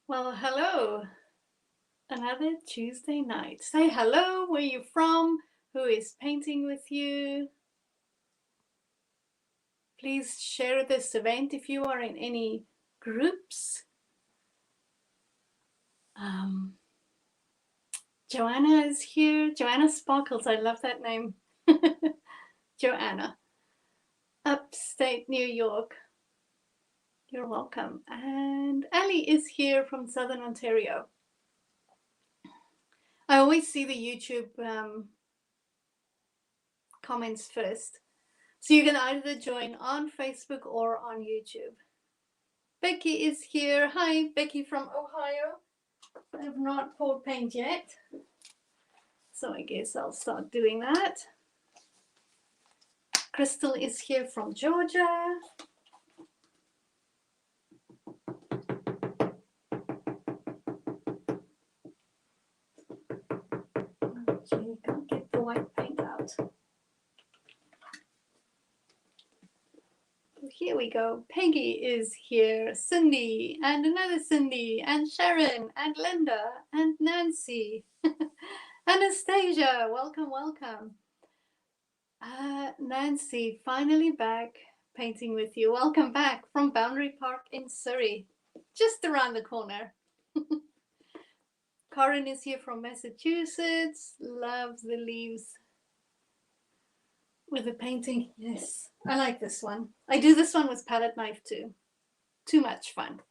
Well, hello. Another Tuesday night. Say hello, where you from? Who is painting with you? Please share this event if you are in any groups. Joanna is here. Joanna Sparkles. I love that name. Joanna. Upstate New York. You're welcome. And Ali is here from Southern Ontario. I always see the YouTube comments first. So you can either join on Facebook or on YouTube. Becky is here. Hi, Becky from Ohio. I have not poured paint yet, so I guess I'll start doing that. Crystal is here from Georgia. Okay, can't get the white paint out. Here we go. Peggy is here, Cindy, and another Cindy, and Sharon, and Linda, and Nancy. Anastasia, welcome, welcome. Nancy, finally back painting with you. Welcome back from Boundary Park in Surrey, just around the corner. Corinne is here from Massachusetts. Loves the leaves with the painting. Yes, I like this one. I do this one with palette knife too. Too much fun.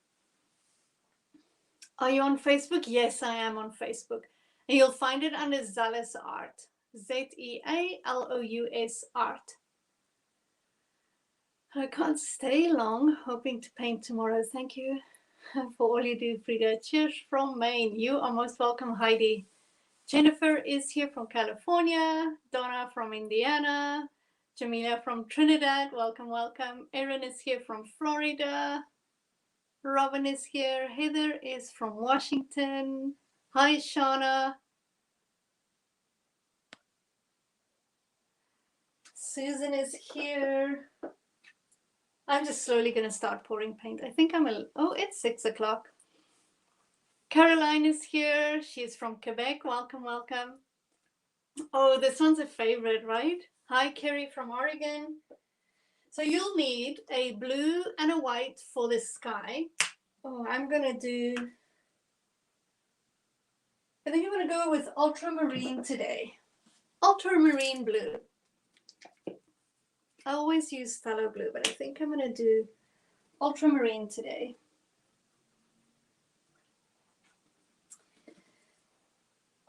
Are you on Facebook? Yes, I am on Facebook. And you'll find it under Zealous Art. Zealous Art. I can't stay long, hoping to paint tomorrow. Thank you for all you do, Frida. Cheers from Maine. You are most welcome, Heidi. Jennifer is here from California. Donna from Indiana. Jamila from Trinidad. Welcome, welcome. Erin is here from Florida. Robin is here. Heather is from Washington. Hi, Shauna. Susan is here. I'm just slowly going to start pouring paint. I think it's 6 o'clock. Caroline is here. She's from Quebec. Welcome, welcome. Oh, this one's a favorite, right? Hi, Kerry from Oregon. So you'll need a blue and a white for the sky. Oh, I think I'm going to go with ultramarine today. Ultramarine blue. I always use phthalo blue, but I think I'm going to do ultramarine today.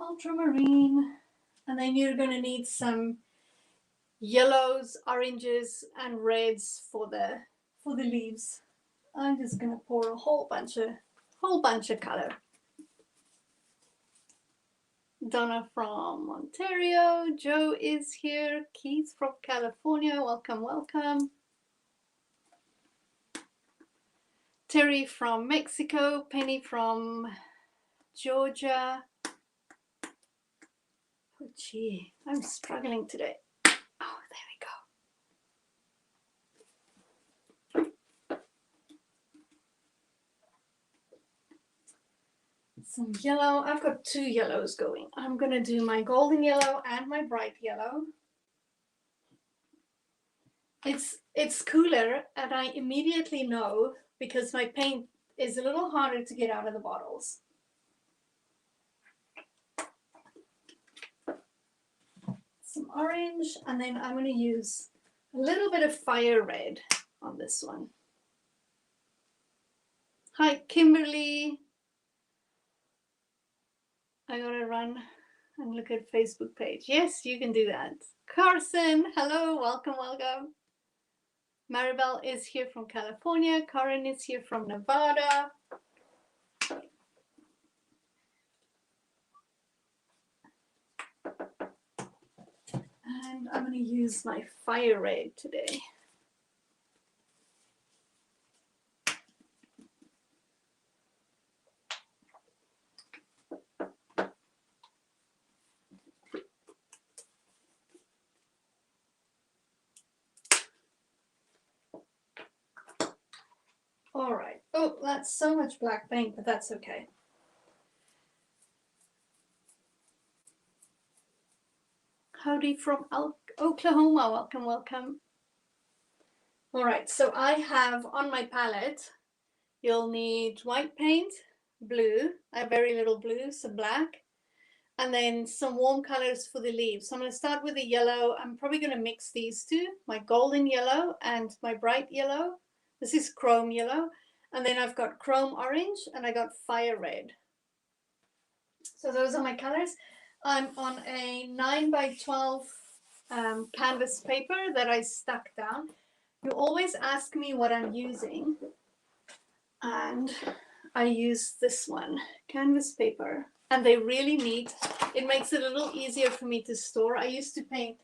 Ultramarine. And then you're going to need some yellows, oranges, and reds for the leaves. I'm just going to pour a whole bunch of color. Donna from Ontario. Joe is here. Keith from California. Welcome, welcome. Terry from Mexico. Penny from Georgia. Oh, gee, I'm struggling today. Oh, there we go. Some yellow. I've got 2 yellows going. I'm going to do my golden yellow and my bright yellow. It's cooler, and I immediately know because my paint is a little harder to get out of the bottles. Some orange, and then I'm going to use a little bit of fire red on this one. Hi, Kimberly. I gotta run and look at Facebook page. Yes, you can do that. Carson, hello, welcome, welcome. Maribel is here from California. Karen is here from Nevada. And I'm going to use my fire red today. All right. Oh, that's so much black paint, but that's okay. Howdy from Oklahoma. Welcome, welcome. All right, so I have on my palette, you'll need white paint, blue, I have very little blue, some black, and then some warm colors for the leaves. So I'm going to start with the yellow. I'm probably going to mix these two, my golden yellow and my bright yellow. This is chrome yellow. And then I've got chrome orange and I got fire red. So those are my colors. I'm on a 9x12 canvas paper that I stuck down. You always ask me what I'm using, and I use this one, canvas paper, and they really neat. It makes it a little easier for me to store. I used to paint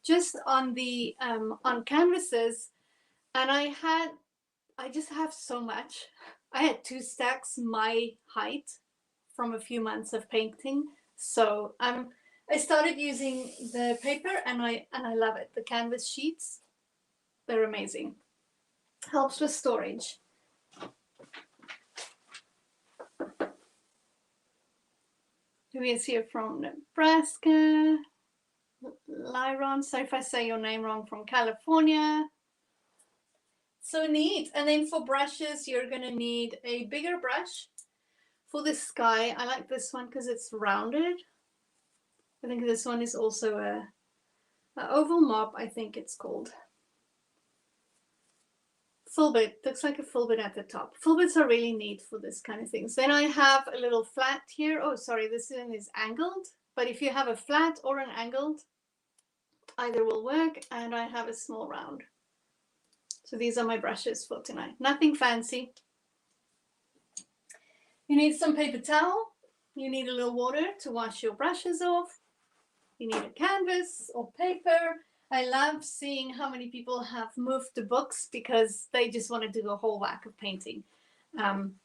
just on the on canvases, and I just have so much. I had 2 stacks my height from a few months of painting. So I started using the paper and I love it. The canvas sheets, they're amazing. Helps with storage. Who is here from Nebraska? Lyron, sorry if I say your name wrong, from California. So neat. And then for brushes, you're going to need a bigger brush. For the sky, I like this one because it's rounded. I think this one is also a oval mop, I think it's called. Filbert, looks like a filbert at the top. Filberts are really neat for this kind of things. Then I have a little flat here. Oh, sorry, this one is angled. But if you have a flat or an angled, either will work. And I have a small round. So these are my brushes for tonight. Nothing fancy. You need some paper towel. You need a little water to wash your brushes off. You need a canvas or paper. I love seeing how many people have moved the books because they just want to do a whole whack of painting.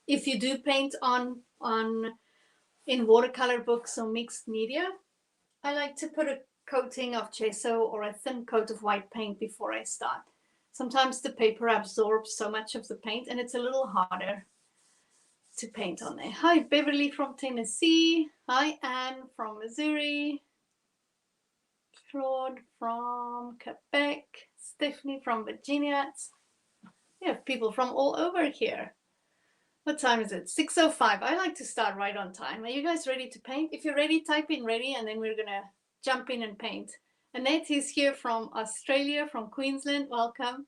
If you do paint in watercolor books or mixed media, I like to put a coating of gesso or a thin coat of white paint before I start. Sometimes the paper absorbs so much of the paint and it's a little harder to paint on there. Hi, Beverly from Tennessee. Hi, Anne from Missouri. Claude from Quebec. Stephanie from Virginia. We have people from all over here. What time is it? 6:05. I like to start right on time. Are you guys ready to paint? If you're ready, type in ready and then we're going to jump in and paint. Annette is here from Australia, from Queensland. Welcome.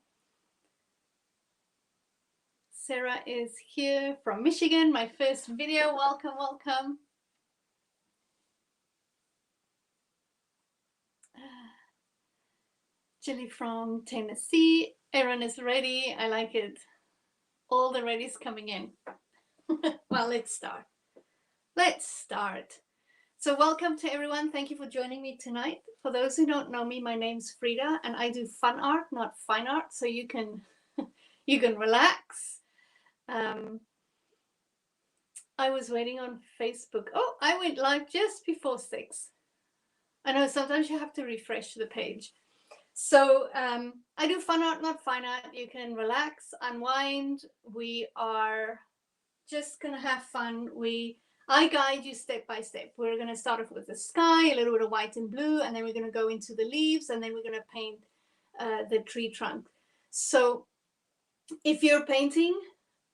Sarah is here from Michigan, my first video. Welcome, welcome. Jilly from Tennessee. Erin is ready. I like it. All the readies coming in. Well, let's start. Let's start. So welcome to everyone. Thank you for joining me tonight. For those who don't know me, my name's Frida and I do fun art, not fine art. So you can relax. I was waiting on Facebook. Oh, I went live just before 6. I know sometimes you have to refresh the page. So I do fun art, not fine art. You can relax, unwind. We are just going to have fun. I guide you step by step. We're going to start off with the sky, a little bit of white and blue, and then we're going to go into the leaves, and then we're going to paint the tree trunk. So if you're painting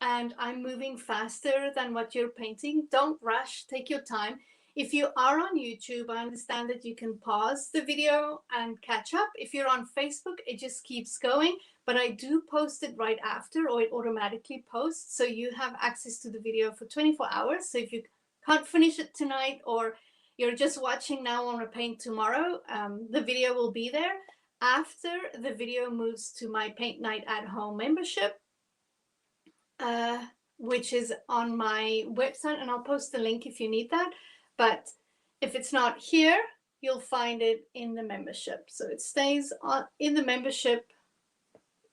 and I'm moving faster than what you're painting, don't rush, take your time. If you are on YouTube, I understand that you can pause the video and catch up. If you're on Facebook, it just keeps going, but I do post it right after, or it automatically posts. So you have access to the video for 24 hours. So if you can't finish it tonight, or you're just watching now, want to paint tomorrow, the video will be there. After the video moves to my Paint Night at Home membership, which is on my website, and I'll post the link if you need that. But if it's not here, you'll find it in the membership. So it stays in the membership.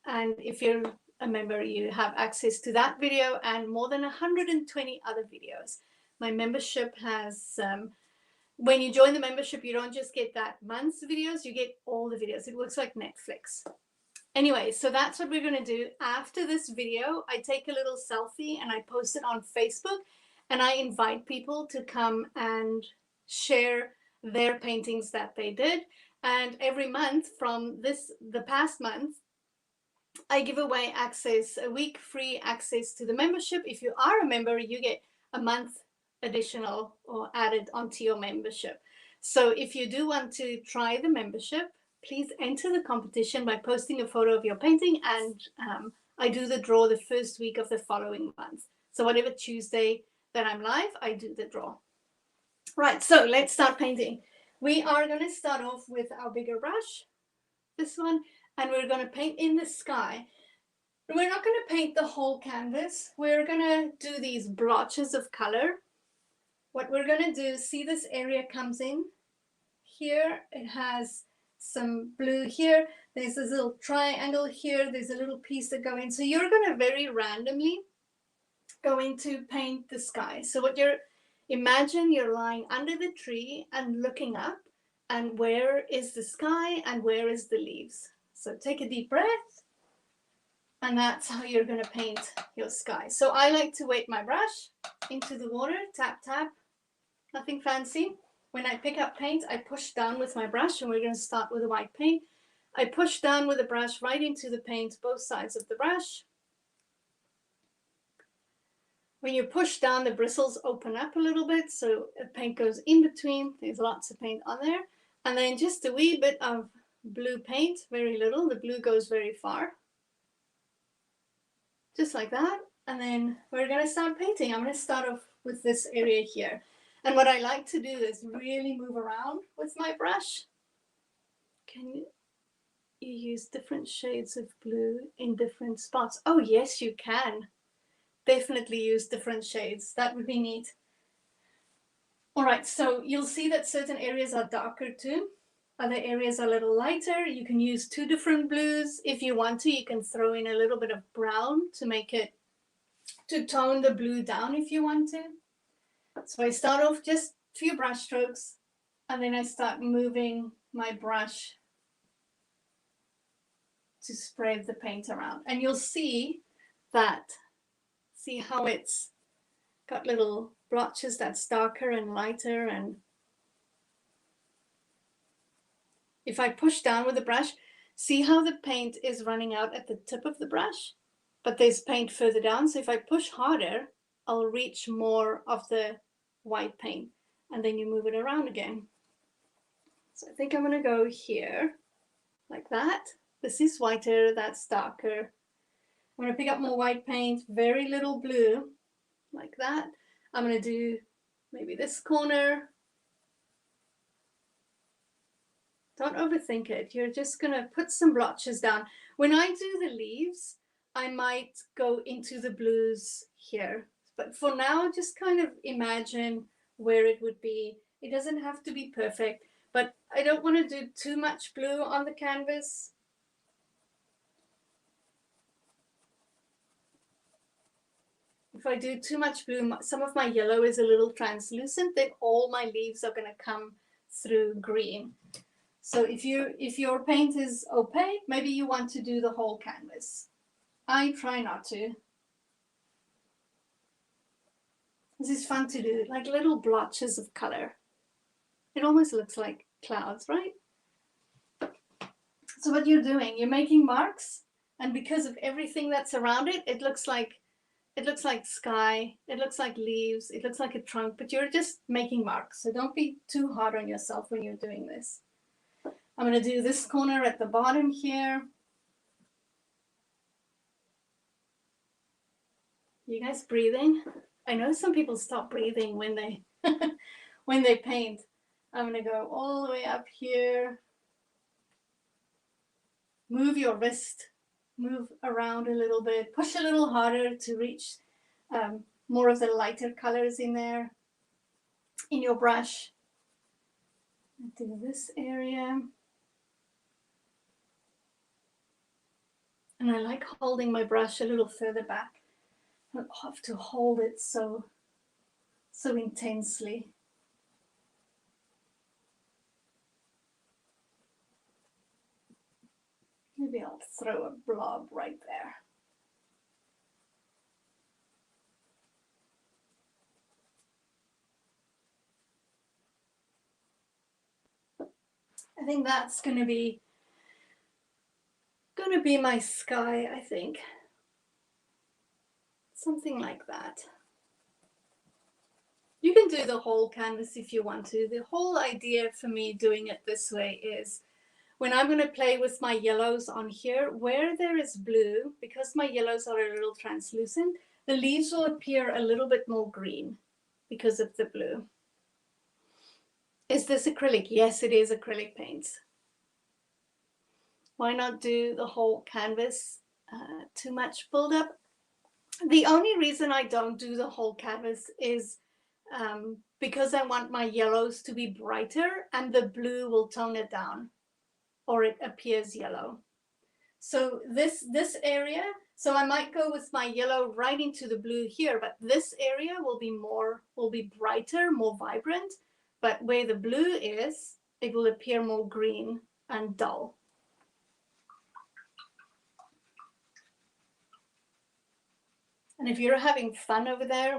And if you're a member, you have access to that video and more than 120 other videos. My membership has, when you join the membership, you don't just get that month's videos, you get all the videos. It works like Netflix. Anyway, so that's what we're going to do. After this video, I take a little selfie and I post it on Facebook, and I invite people to come and share their paintings that they did. And every month from the past month, I give away access, a week free access to the membership. If you are a member, you get a month additional or added onto your membership. So if you do want to try the membership, please enter the competition by posting a photo of your painting, and I do the draw the first week of the following month. So whatever Tuesday that I'm live, I do the draw. Right, so let's start painting. We are going to start off with our bigger brush, this one, and we're going to paint in the sky. We're not going to paint the whole canvas. We're going to do these blotches of color. What we're going to do, see this area comes in here. It has some blue here. There's this little triangle here. There's a little piece that go in. So you're going to very randomly going to paint the sky. So imagine you're lying under the tree and looking up, and where is the sky and where is the leaves? So take a deep breath, and that's how you're going to paint your sky. So I like to wet my brush into the water, tap, tap, nothing fancy. When I pick up paint, I push down with my brush, and we're going to start with a white paint. I push down with the brush right into the paint, both sides of the brush. When you push down, the bristles open up a little bit, so the paint goes in between. There's lots of paint on there. And then just a wee bit of blue paint, very little. The blue goes very far. Just like that. And then we're going to start painting. I'm going to start off with this area here. And what I like to do is really move around with my brush. Can you use different shades of blue in different spots? Oh, yes, you can. Definitely use different shades. That would be neat. All right, so you'll see that certain areas are darker too. Other areas are a little lighter. You can use two different blues. If you want to, you can throw in a little bit of brown to tone the blue down if you want to. So I start off just a few brush strokes, and then I start moving my brush to spread the paint around. And you'll see how it's got little blotches that's darker and lighter. And if I push down with the brush, see how the paint is running out at the tip of the brush, but there's paint further down. So if I push harder, I'll reach more of the white paint, and then you move it around again. So I think I'm going to go here like that. This is whiter, that's darker. I'm going to pick up more white paint, very little blue, like that. I'm going to do maybe this corner. Don't overthink it. You're just going to put some blotches down. When I do the leaves, I might go into the blues here. But for now, just kind of imagine where it would be. It doesn't have to be perfect, but I don't want to do too much blue on the canvas. If I do too much blue, some of my yellow is a little translucent, then all my leaves are going to come through green. So if your paint is opaque, maybe you want to do the whole canvas. I try not to. This is fun to do, like little blotches of color. It almost looks like clouds, right? So what you're doing, you're making marks, and because of everything that's around it, it looks like sky, it looks like leaves, it looks like a trunk, but you're just making marks. So don't be too hard on yourself when you're doing this. I'm going to do this corner at the bottom here. You guys breathing? I know some people stop breathing when they when they paint. I'm going to go all the way up here. Move your wrist, move around a little bit, push a little harder to reach more of the lighter colors in there in your brush. Do this area. And I like holding my brush a little further back. I don't have to hold it so intensely. Maybe I'll throw a blob right there. I think that's going to be my sky, I think. Something like that. You can do the whole canvas if you want to. The whole idea for me doing it this way is when I'm going to play with my yellows on here, where there is blue, because my yellows are a little translucent, the leaves will appear a little bit more green because of the blue. Is this acrylic? Yes, it is acrylic paints. Why not do the whole canvas? Too much buildup. The only reason I don't do the whole canvas is because I want my yellows to be brighter and the blue will tone it down or it appears yellow. So this area, so I might go with my yellow right into the blue here, but this area will be brighter, more vibrant, but where the blue is, it will appear more green and dull. And if you're having fun over there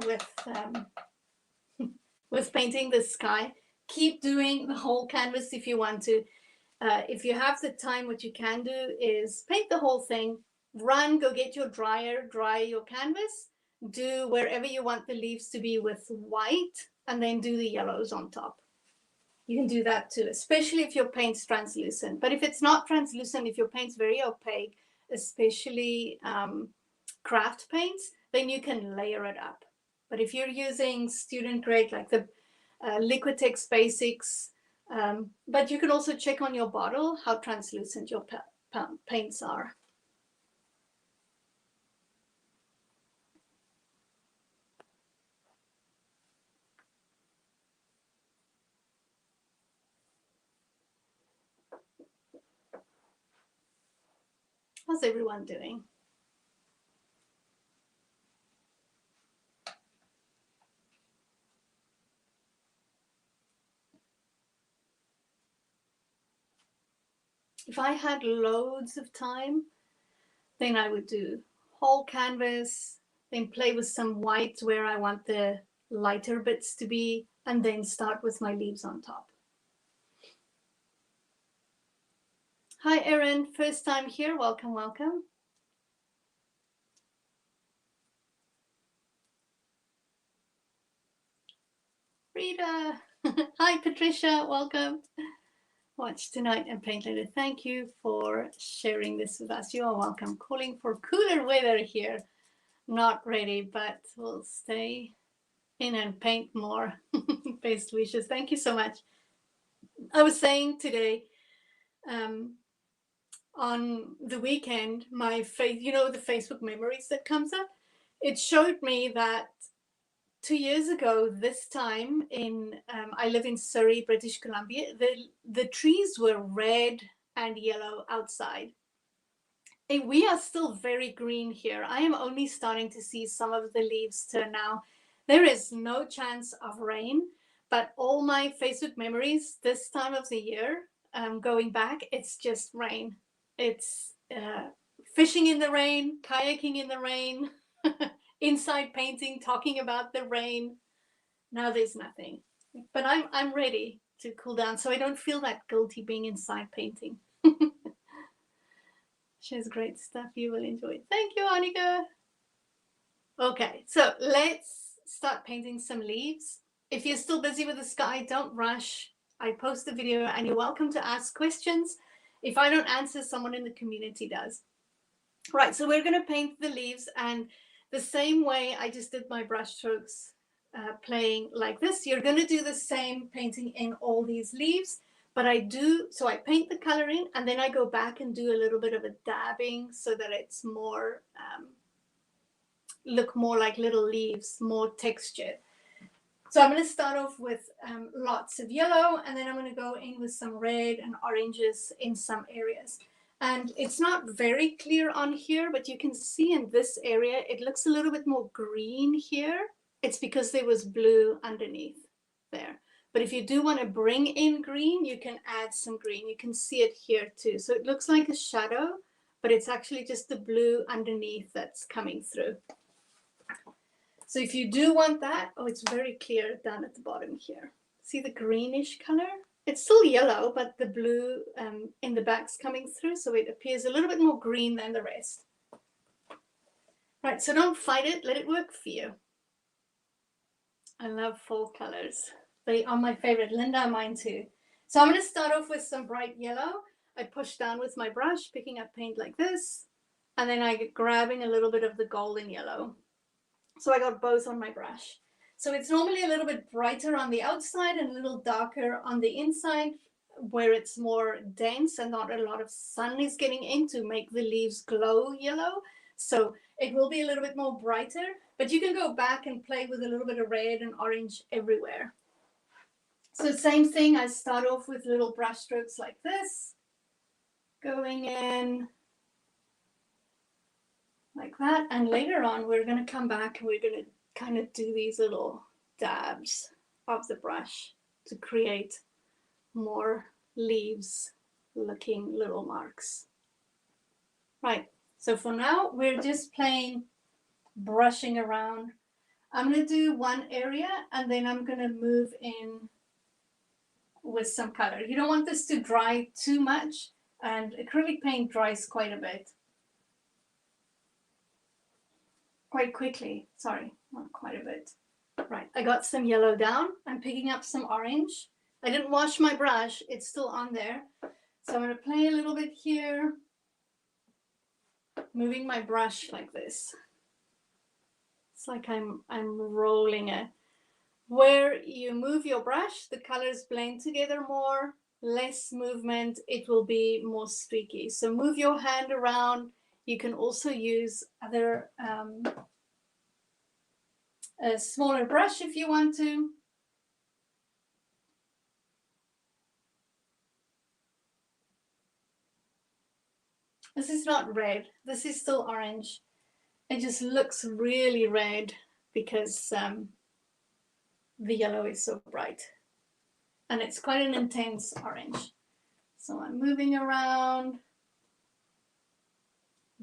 with painting the sky, keep doing the whole canvas if you want to. If you have the time, what you can do is paint the whole thing, run, go get your dryer, dry your canvas, do wherever you want the leaves to be with white, and then do the yellows on top. You can do that too, especially if your paint's translucent. But if it's not translucent, if your paint's very opaque, especially craft paints, then you can layer it up. But if you're using student grade, like the Liquitex Basics, but you can also check on your bottle how translucent your paints are. How's everyone doing? If I had loads of time, then I would do whole canvas, then play with some white where I want the lighter bits to be, and then start with my leaves on top. Hi, Erin, first time here, welcome, welcome. Rita, hi, Patricia, welcome. Watch tonight and paint later. Thank you for sharing this with us. You are welcome. Calling for cooler weather here. Not ready, but we'll stay in and paint more. Best wishes. Thank you so much. I was saying today, on the weekend, my the Facebook memories that comes up, it showed me that 2 years ago, this time I live in Surrey, British Columbia, the trees were red and yellow outside. And we are still very green here. I am only starting to see some of the leaves turn now. There is no chance of rain, but all my Facebook memories this time of the year, going back, it's just rain. It's fishing in the rain, kayaking in the rain, inside painting, talking about the rain. Now there's nothing, but I'm ready to cool down, so I don't feel that guilty being inside painting. She has great stuff. You will enjoy. Thank you, Annika. Okay, so let's start painting some leaves. If you're still busy with the sky, don't rush. I post the video and you're welcome to ask questions. If I don't answer, someone in the community does. Right, so we're going to paint the leaves, and the same way I just did my brush strokes playing like this, you're going to do the same painting in all these leaves. But I paint the color in, and then I go back and do a little bit of a dabbing so that it's more, look more like little leaves, more texture. So I'm going to start off with lots of yellow, and then I'm going to go in with some red and oranges in some areas. And it's not very clear on here, but you can see in this area, it looks a little bit more green here. It's because there was blue underneath there. But if you do want to bring in green, you can add some green. You can see it here too. So it looks like a shadow, but it's actually just the blue underneath that's coming through. So if you do want that, oh, it's very clear down at the bottom here. See the greenish color? It's still yellow, but the blue in the back's coming through, so it appears a little bit more green than the rest. Right, so don't fight it, let it work for you. I love fall colors. They are my favorite. Linda, mine too. So I'm going to start off with some bright yellow. I push down with my brush, picking up paint like this, and then I get grabbing a little bit of the golden yellow. So I got both on my brush. So it's normally a little bit brighter on the outside and a little darker on the inside, where it's more dense and not a lot of sun is getting in to make the leaves glow yellow. So it will be a little bit more brighter, but you can go back and play with a little bit of red and orange everywhere. So same thing, I start off with little brush strokes like this, going in like that. And later on, we're going to come back and we're going to kind of do these little dabs of the brush to create more leaves looking little marks. Right, so for now, we're just playing brushing around. I'm going to do one area and then I'm going to move in with some color. You don't want this to dry too much, and acrylic paint dries quite a bit. Quite quickly, sorry, not quite a bit. Right, I got some yellow down. I'm picking up some orange. I didn't wash my brush, it's still on there. So I'm going to play a little bit here, moving my brush like this. It's like I'm rolling it. Where you move your brush, the colors blend together more. Less movement, it will be more streaky. So move your hand around. You can also use other a smaller brush if you want to. This is not red. This is still orange. It just looks really red because the yellow is so bright. And it's quite an intense orange. So I'm moving around,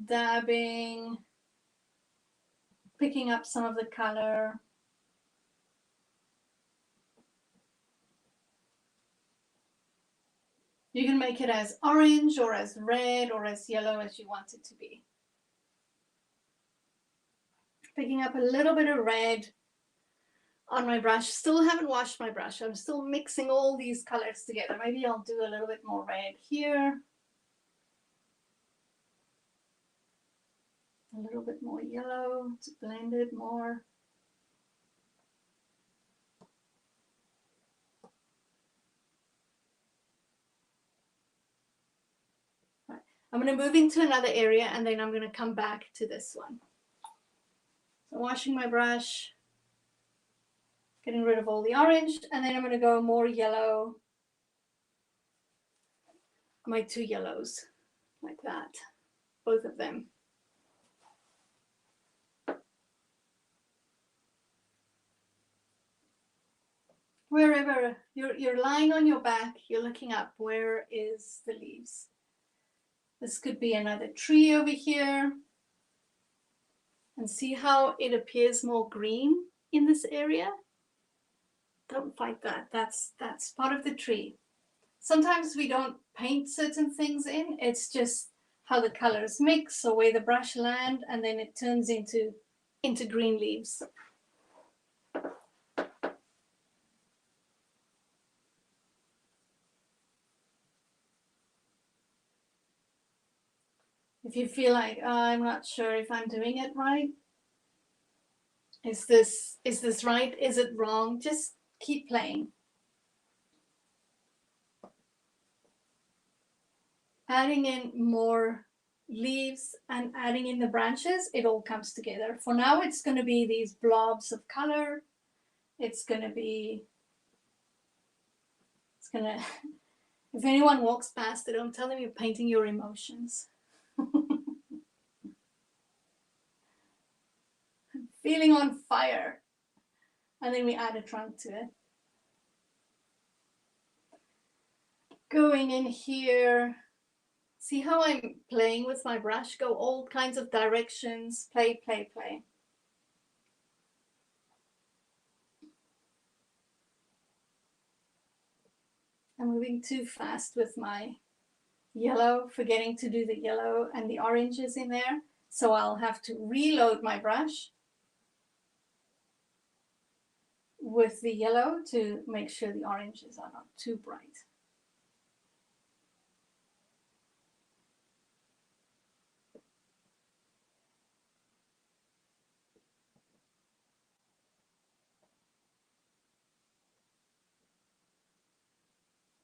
dabbing, picking up some of the color. You can make it as orange or as red or as yellow as you want it to be. Picking up a little bit of red on my brush. Still haven't washed my brush. I'm still mixing all these colors together. Maybe I'll do a little bit more red here. A little bit more yellow to blend it more. Right. I'm going to move into another area and then I'm going to come back to this one. So washing my brush, getting rid of all the orange, and then I'm going to go more yellow. My two yellows, like that, both of them. Wherever you're lying on your back, you're looking up, where is the leaves? This could be another tree over here. And see how it appears more green in this area? Don't fight that. That's part of the tree. Sometimes we don't paint certain things in. It's just how the colors mix or where the brush land, and then it turns into green leaves. If you feel like, oh, I'm not sure if I'm doing it right, is this right? Is it wrong? Just keep playing. Adding in more leaves and adding in the branches, it all comes together. For now, it's going to be these blobs of color. If anyone walks past it, don't tell them you're painting your emotions. Feeling on fire. And then we add a trunk to it. Going in here, See how I'm playing with my brush? Go all kinds of directions, play, play, play. I'm moving too fast with my yellow, forgetting to do the yellow and the oranges in there. So I'll have to reload my brush with the yellow to make sure the oranges are not too bright.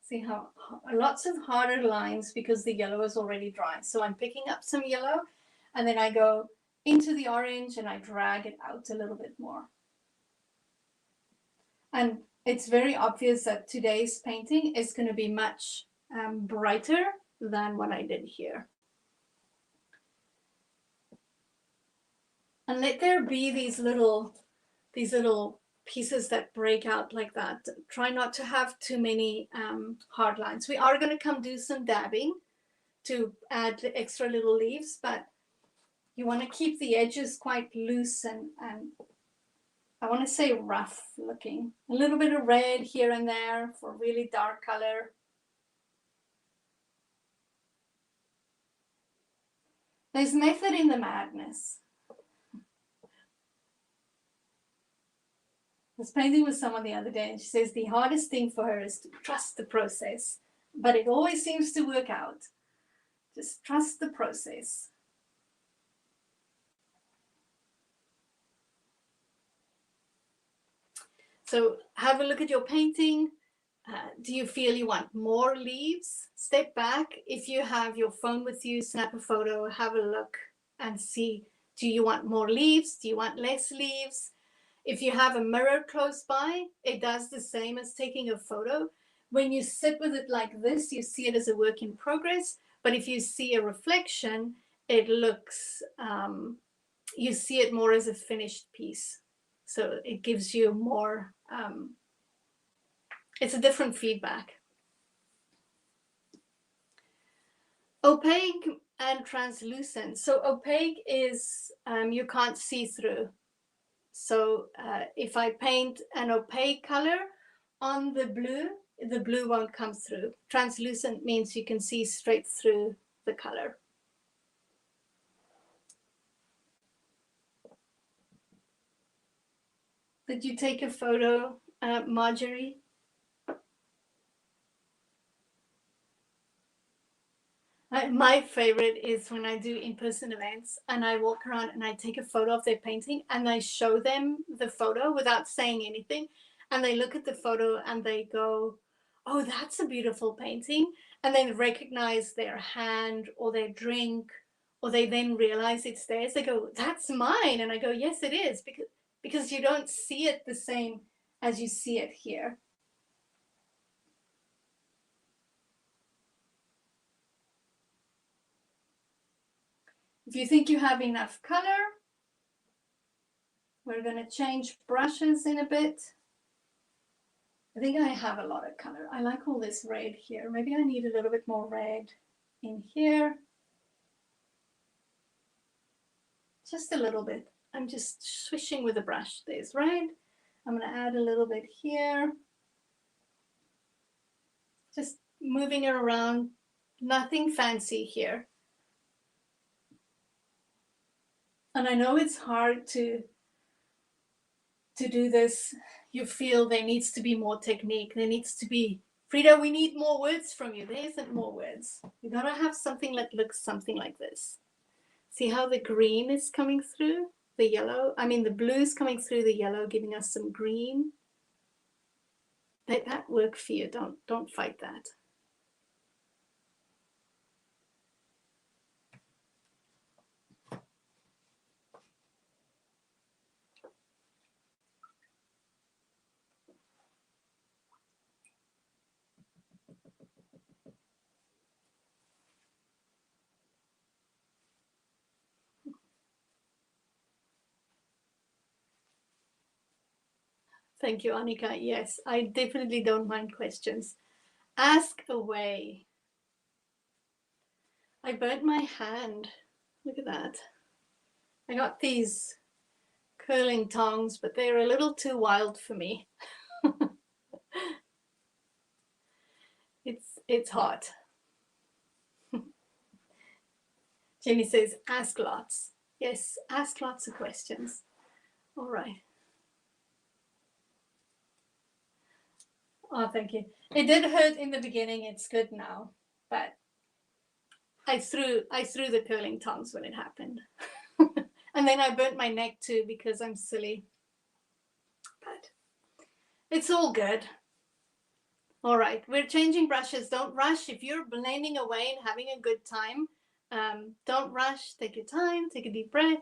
See how lots of harder lines because the yellow is already dry. So I'm picking up some yellow and then I go into the orange and I drag it out a little bit more. And it's very obvious that today's painting is going to be much brighter than what I did here. And let there be these little pieces that break out like that. Try not to have too many hard lines. We are going to come do some dabbing to add the extra little leaves, but you want to keep the edges quite loose and I want to say rough looking. A little bit of red here and there for really dark color. There's method in the madness. I was painting with someone the other day and she says the hardest thing for her is to trust the process, but it always seems to work out. Just trust the process. So have a look at your painting. Do you feel you want more leaves? Step back. If you have your phone with you, snap a photo, have a look and see, do you want more leaves? Do you want less leaves? If you have a mirror close by, it does the same as taking a photo. When you sit with it like this, you see it as a work in progress. But if you see a reflection, it looks, you see it more as a finished piece. So it gives you more, it's a different feedback. Opaque and translucent. So opaque is you can't see through. So if I paint an opaque color on the blue won't come through. Translucent means you can see straight through the color. Did you take a photo, Marjorie? My favorite is when I do in-person events and I walk around and I take a photo of their painting and I show them the photo without saying anything. And they look at the photo and they go, oh, that's a beautiful painting. And then recognize their hand or their drink, or they then realize it's theirs. They go, that's mine. And I go, yes, it is, because you don't see it the same as you see it here. If you think you have enough color, we're going to change brushes in a bit. I think I have a lot of color. I like all this red here. Maybe I need a little bit more red in here. Just a little bit. I'm just swishing with the brush. There's red. I'm going to add a little bit here. Just moving it around. Nothing fancy here. And I know it's hard to do this. You feel there needs to be more technique. There needs to be, Frida, we need more words from you. There isn't more words. You gotta have something that looks something like this. See how the green is coming through the yellow? I mean, the blue is coming through the yellow, giving us some green. Let that work for you. Don't fight that. Thank you, Annika. Yes, I definitely don't mind questions. Ask away. I burnt my hand. Look at that. I got these curling tongs, but they're a little too wild for me. It's hot. Jenny says, ask lots. Yes, ask lots of questions. All right. Oh, thank you. It did hurt in the beginning. It's good now, but I threw the curling tongs when it happened. And then I burnt my neck too because I'm silly. But it's all good. All right, we're changing brushes. Don't rush. If you're blending away and having a good time, don't rush. Take your time, take a deep breath.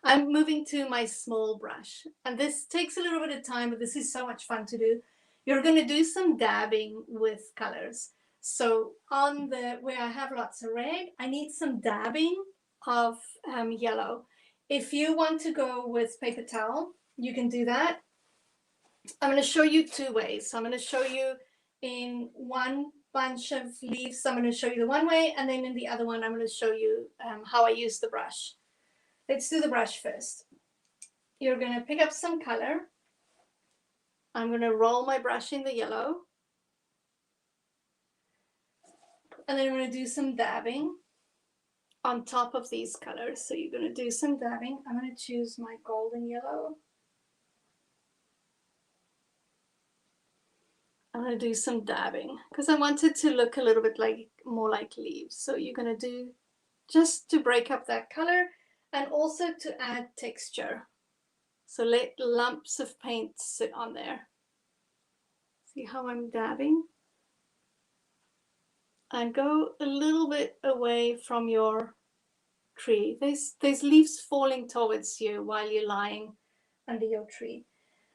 I'm moving to my small brush. And this takes a little bit of time, but this is so much fun to do. You're going to do some dabbing with colors. So on the where I have lots of red, I need some dabbing of yellow. If you want to go with paper towel, you can do that. I'm going to show you two ways. So I'm going to show you in one bunch of leaves, I'm going to show you the one way, and then in the other one, I'm going to show you how I use the brush. Let's do the brush first. You're going to pick up some color. I'm going to roll my brush in the yellow. And then I'm going to do some dabbing on top of these colors. So you're going to do some dabbing. I'm going to choose my golden yellow. I'm going to do some dabbing because I want it to look a little bit like more like leaves. So you're going to do just to break up that color and also to add texture. So let lumps of paint sit on there. See how I'm dabbing? And go a little bit away from your tree. There's leaves falling towards you while you're lying under your tree.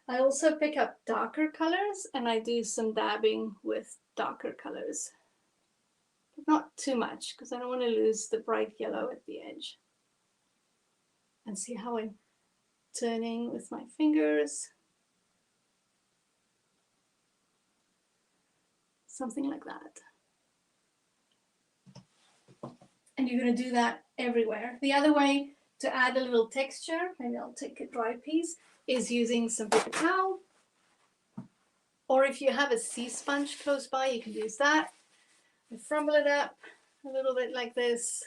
I also pick up darker colors and I do some dabbing with darker colors. But not too much because I don't want to lose the bright yellow at the edge. And see how I'm turning with my fingers. Something like that. And you're going to do that everywhere. The other way to add a little texture, maybe I'll take a dry piece, is using some paper towel. Or if you have a sea sponge close by, you can use that. I crumble it up a little bit like this.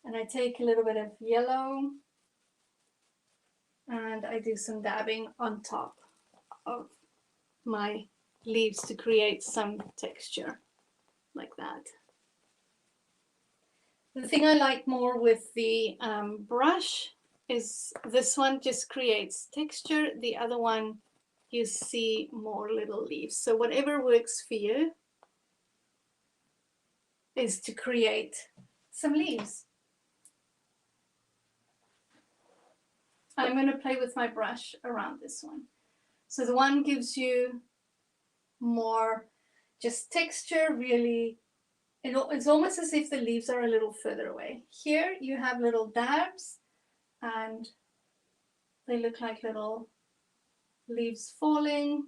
And I take a little bit of yellow and I do some dabbing on top of my leaves to create some texture like that. The thing I like more with the brush is this one just creates texture. The other one, you see more little leaves. So whatever works for you is to create some leaves. I'm going to play with my brush around this one. So the one gives you more just texture, really. It's almost as if the leaves are a little further away. Here you have little dabs and they look like little leaves falling.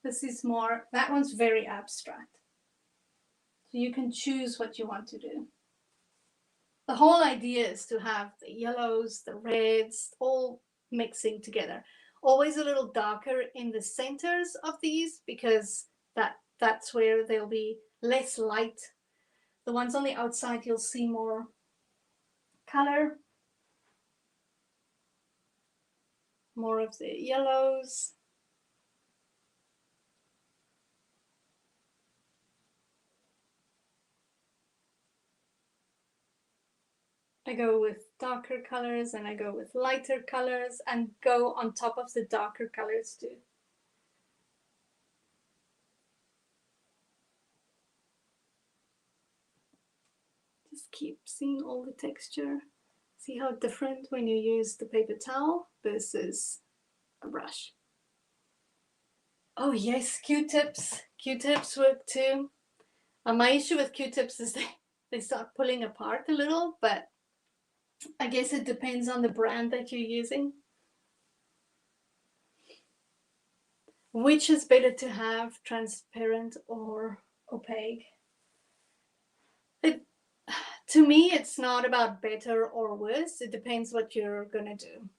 This is more, that one's very abstract. So you can choose what you want to do. The whole idea is to have the yellows, the reds, all mixing together. Always a little darker in the centers of these because that's where there'll be less light. The ones on the outside, you'll see more color, more of the yellows. I go with darker colors and I go with lighter colors and go on top of the darker colors too. Just keep seeing all the texture. See how different when you use the paper towel versus a brush. Oh yes, Q-tips. Q-tips work too. My issue with Q-tips is they start pulling apart a little, but I guess it depends on the brand that you're using. Which is better to have, transparent or opaque? To me, it's not about better or worse. It depends what you're going to do.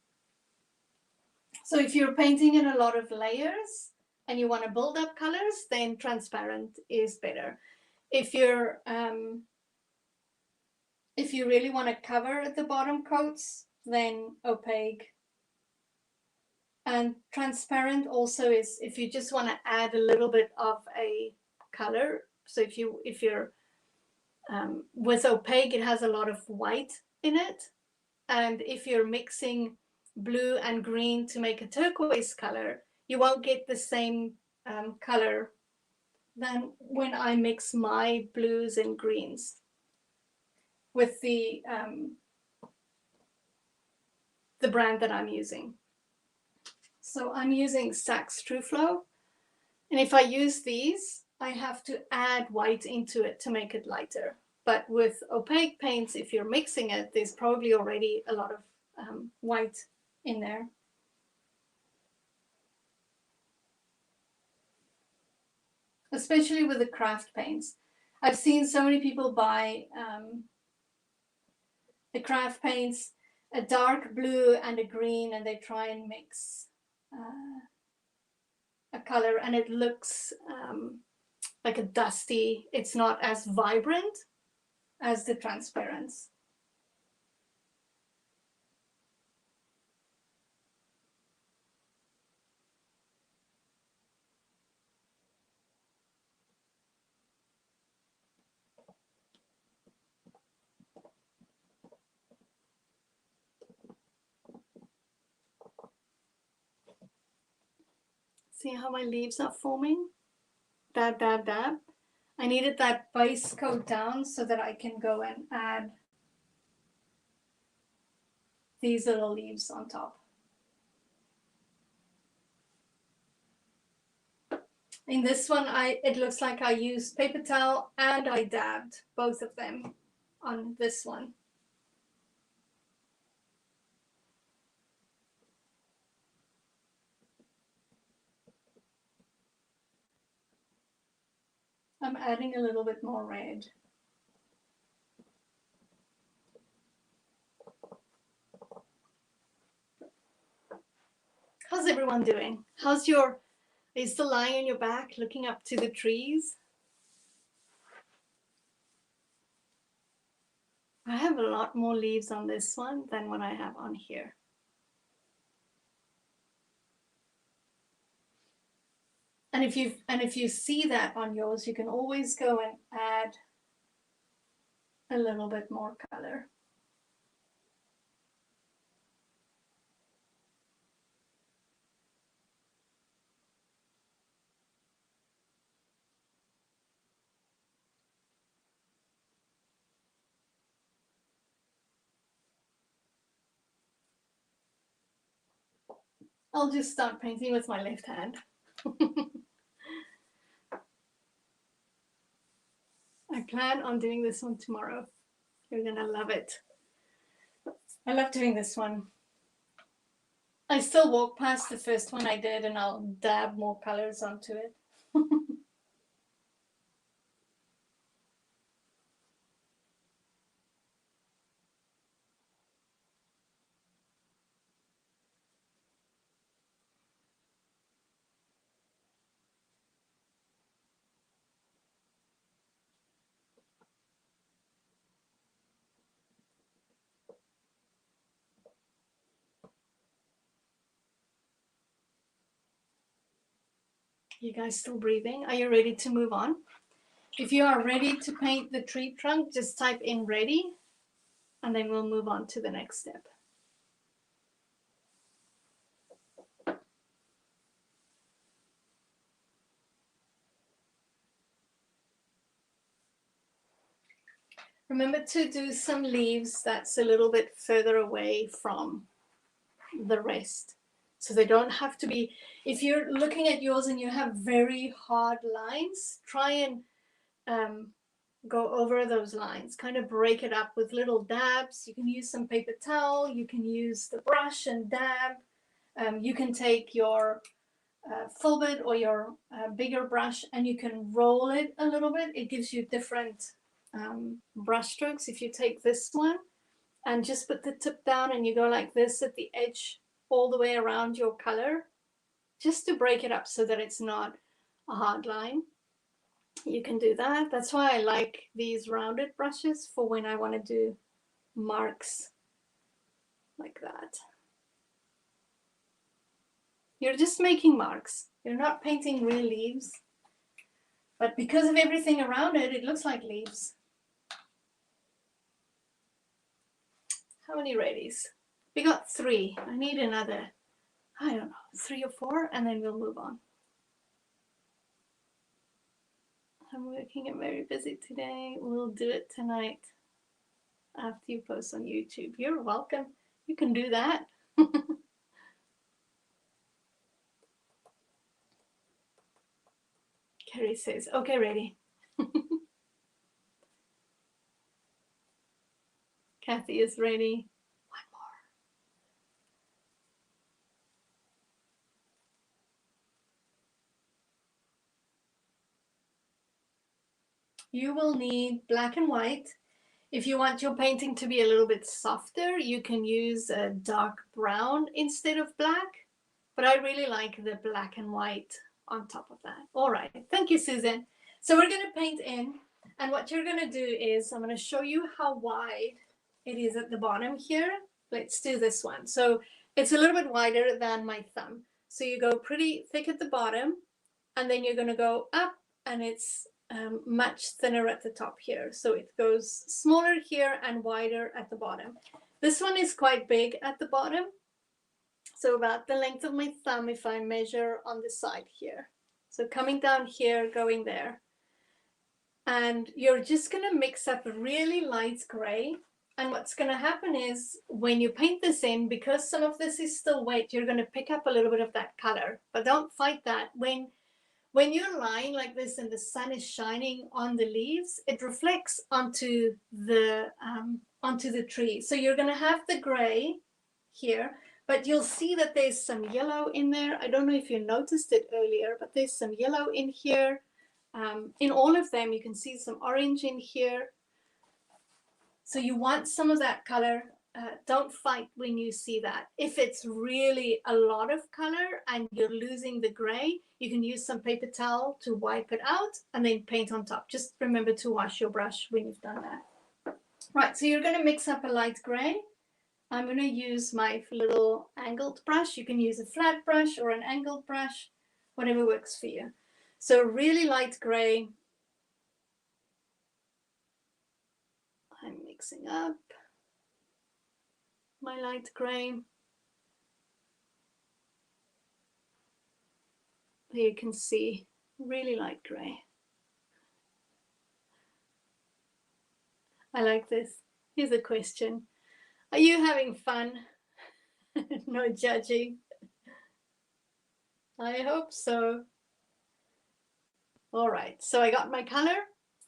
So if you're painting in a lot of layers and you want to build up colors, then transparent is better. If you really want to cover the bottom coats, then opaque. And transparent also is if you just want to add a little bit of a color. So if you're with opaque, it has a lot of white in it. And if you're mixing blue and green to make a turquoise color, you won't get the same color than when I mix my blues and greens with the brand that I'm using. So I'm using Saks TrueFlow. And if I use these, I have to add white into it to make it lighter. But with opaque paints, if you're mixing it, there's probably already a lot of white in there. Especially with the craft paints. I've seen so many people buy the craft paints, a dark blue and a green, and they try and mix a color, and it looks like a dusty, it's not as vibrant as the transparents. See how my leaves are forming? Dab, dab, dab. I needed that base coat down so that I can go and add these little leaves on top. In this one, it looks like I used paper towel and I dabbed both of them on this one. I'm adding a little bit more red. How's everyone doing? Are you still lying on your back looking up to the trees? I have a lot more leaves on this one than what I have on here. And if you see that on yours, you can always go and add a little bit more color. I'll just start painting with my left hand. I plan on doing this one tomorrow. You're gonna love it. I love doing this one. I still walk past the first one I did and I'll dab more colors onto it. You guys still breathing? Are you ready to move on? If you are ready to paint the tree trunk, just type in ready, and then we'll move on to the next step. Remember to do some leaves that's a little bit further away from the rest. So they don't have to be, if you're looking at yours and you have very hard lines, try and go over those lines, kind of break it up with little dabs. You can use some paper towel, you can use the brush and dab. You can take your filbert or your bigger brush and you can roll it a little bit. It gives you different brush strokes. If you take this one and just put the tip down and you go like this at the edge all the way around your color, just to break it up so that it's not a hard line. You can do that. That's why I like these rounded brushes for when I want to do marks like that. You're just making marks. You're not painting real leaves. But because of everything around it, it looks like leaves. How many readies? We got 3. I need another, I don't know, 3 or 4, and then we'll move on. I'm working and very busy today. We'll do it tonight after you post on YouTube. You're welcome. You can do that. Carrie says, okay, ready. Kathy is ready. One more. You will need black and white. If you want your painting to be a little bit softer, you can use a dark brown instead of black. But I really like the black and white on top of that. All right, thank you, Susan. So we're going to paint in, and what you're going to do is I'm going to show you how wide it is at the bottom here. Let's do this one. So it's a little bit wider than my thumb. So you go pretty thick at the bottom, and then you're going to go up, and it's much thinner at the top here. So it goes smaller here and wider at the bottom. This one is quite big at the bottom. So about the length of my thumb if I measure on the side here. So coming down here, going there. And you're just going to mix up a really light gray. And what's going to happen is when you paint this in, because some of this is still wet, you're going to pick up a little bit of that color. But don't fight that. When you're lying like this and the sun is shining on the leaves, it reflects onto the tree. So you're going to have the gray here. But you'll see that there's some yellow in there. I don't know if you noticed it earlier, but there's some yellow in here. In all of them, you can see some orange in here. So you want some of that color. Don't fight when you see that. If it's really a lot of color and you're losing the gray, you can use some paper towel to wipe it out and then paint on top. Just remember to wash your brush when you've done that. Right, so you're going to mix up a light gray. I'm going to use my little angled brush. You can use a flat brush or an angled brush, whatever works for you. So really light gray. I'm mixing up my light gray. There you can see really light gray. I like this. Here's a question. Are you having fun? No judging. I hope so. All right, so I got my color.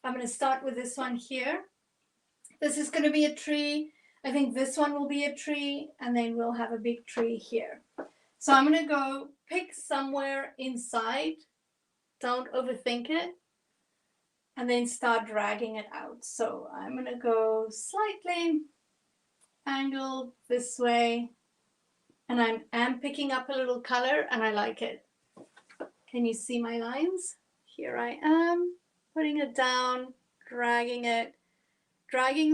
I'm going to start with this one here. This is going to be a tree. I think this one will be a tree, and then we'll have a big tree here. So I'm going to go pick somewhere inside. Don't overthink it. And then start dragging it out. So I'm going to go slightly angled this way, and I am picking up a little color, and I like it. Can you see my lines? Here I am putting it down, dragging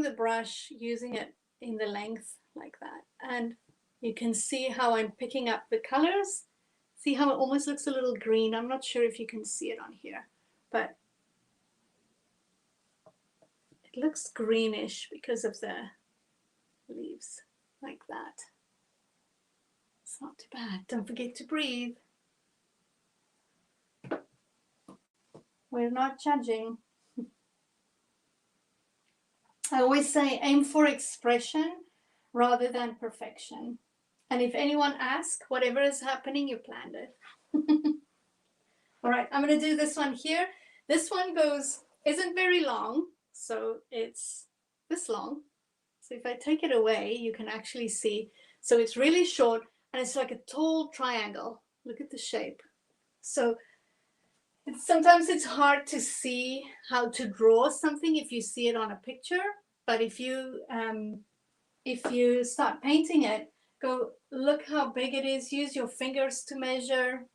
the brush, using it in the length like that. And you can see how I'm picking up the colors. See how it almost looks a little green. I'm not sure if you can see it on here, but it looks greenish because of the leaves like that. It's not too bad. Don't forget to breathe. We're not judging. I always say aim for expression rather than perfection. And if anyone asks, whatever is happening, you planned it. All right, I'm going to do this one here. This one isn't very long, so it's this long. So if I take it away, you can actually see. So it's really short, and it's like a tall triangle. Look at the shape. So Sometimes it's hard to see how to draw something if you see it on a picture, but if you start painting it, go look how big it is, use your fingers to measure.